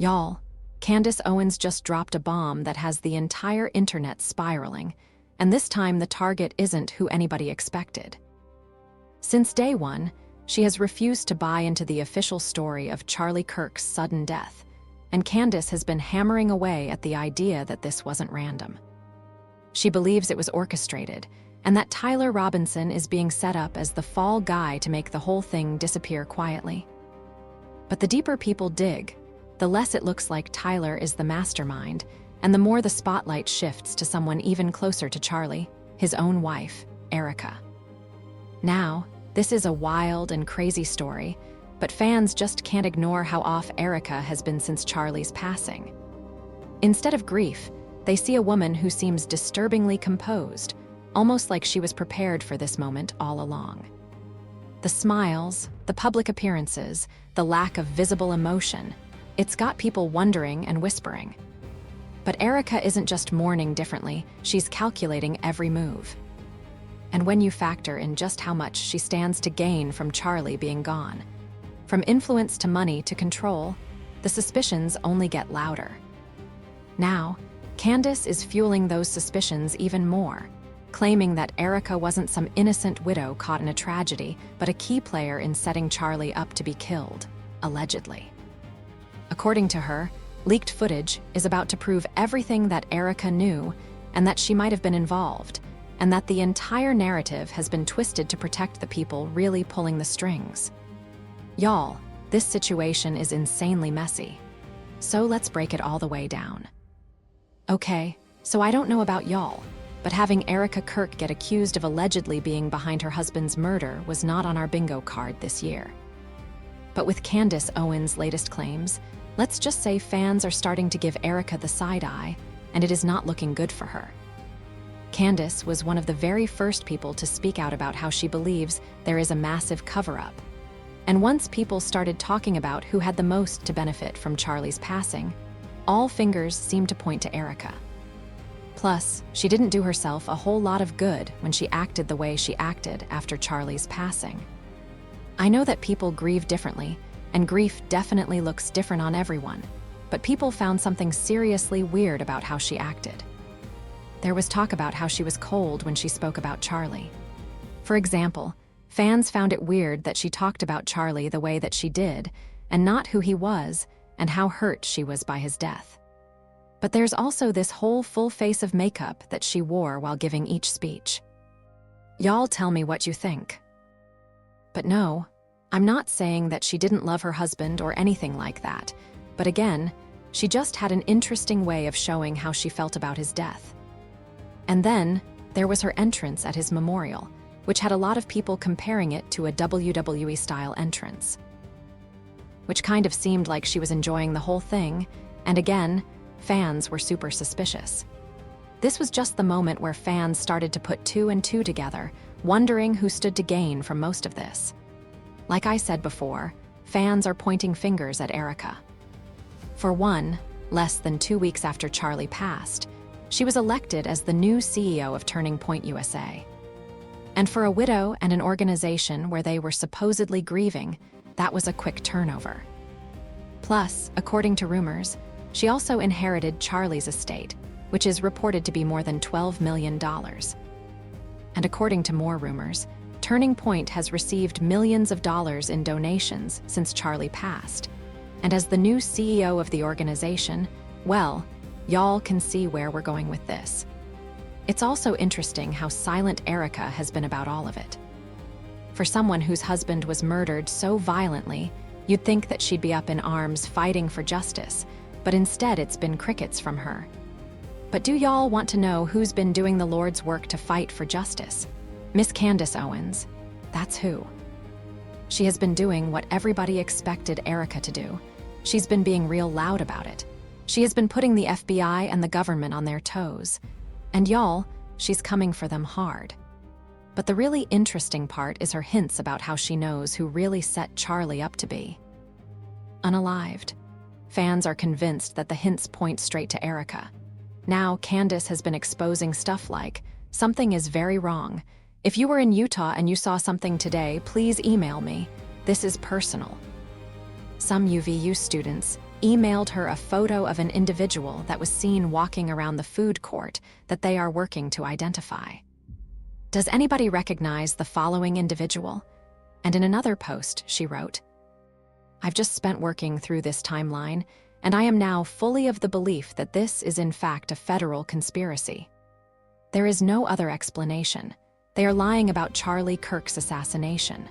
Y'all, Candace Owens just dropped a bomb that has the entire internet spiraling, and this time the target isn't who anybody expected. Since day one, she has refused to buy into the official story of Charlie Kirk's sudden death, and Candace has been hammering away at the idea that this wasn't random. She believes it was orchestrated, and that Tyler Robinson is being set up as the fall guy to make the whole thing disappear quietly. But the deeper people dig, the less it looks like Tyler is the mastermind, and the more the spotlight shifts to someone even closer to Charlie, his own wife, Erika. Now, this is a wild and crazy story, but fans just can't ignore how off Erika has been since Charlie's passing. Instead of grief, they see a woman who seems disturbingly composed, almost like she was prepared for this moment all along. The smiles, the public appearances, the lack of visible emotion, it's got people wondering and whispering. But Erika isn't just mourning differently, she's calculating every move. And when you factor in just how much she stands to gain from Charlie being gone, from influence to money to control, the suspicions only get louder. Now, Candace is fueling those suspicions even more, claiming that Erika wasn't some innocent widow caught in a tragedy, but a key player in setting Charlie up to be killed, allegedly. According to her, leaked footage is about to prove everything that Erika knew and that she might have been involved, and that the entire narrative has been twisted to protect the people really pulling the strings. Y'all, this situation is insanely messy. So let's break it all the way down. Okay, so I don't know about y'all, but having Erika Kirk get accused of allegedly being behind her husband's murder was not on our bingo card this year. But with Candace Owens' latest claims, let's just say fans are starting to give Erika the side eye, and it is not looking good for her. Candace was one of the very first people to speak out about how she believes there is a massive cover-up. And once people started talking about who had the most to benefit from Charlie's passing, all fingers seemed to point to Erika. Plus, she didn't do herself a whole lot of good when she acted the way she acted after Charlie's passing. I know that people grieve differently, and grief definitely looks different on everyone, but people found something seriously weird about how she acted. There was talk about how she was cold when she spoke about Charlie. For example, fans found it weird that she talked about Charlie the way that she did, and not who he was, and how hurt she was by his death. But there's also this whole full face of makeup that she wore while giving each speech. Y'all tell me what you think. But no, I'm not saying that she didn't love her husband or anything like that, but again, she just had an interesting way of showing how she felt about his death. And then, there was her entrance at his memorial, which had a lot of people comparing it to a WWE-style entrance. Which kind of seemed like she was enjoying the whole thing, and again, fans were super suspicious. This was just the moment where fans started to put two and two together, wondering who stood to gain from most of this. Like I said before, fans are pointing fingers at Erika. For one, less than 2 weeks after Charlie passed, she was elected as the new CEO of Turning Point USA. And for a widow and an organization where they were supposedly grieving, that was a quick turnover. Plus, according to rumors, she also inherited Charlie's estate, which is reported to be more than $12 million. And according to more rumors, Turning Point has received millions of dollars in donations since Charlie passed. And as the new CEO of the organization, well, y'all can see where we're going with this. It's also interesting how silent Erika has been about all of it. For someone whose husband was murdered so violently, you'd think that she'd be up in arms fighting for justice, but instead it's been crickets from her. But do y'all want to know who's been doing the Lord's work to fight for justice? Miss Candace Owens. That's who. She has been doing what everybody expected Erika to do. She's been being real loud about it. She has been putting the FBI and the government on their toes. And y'all, she's coming for them hard. But the really interesting part is her hints about how she knows who really set Charlie up to be unalived. Fans are convinced that the hints point straight to Erika. Now, Candace has been exposing stuff like, something is very wrong. If you were in Utah and you saw something today, please email me. This is personal. Some UVU students emailed her a photo of an individual that was seen walking around the food court that they are working to identify. Does anybody recognize the following individual? And in another post, she wrote, I've just spent working through this timeline, and I am now fully of the belief that this is in fact a federal conspiracy. There is no other explanation. They are lying about Charlie Kirk's assassination.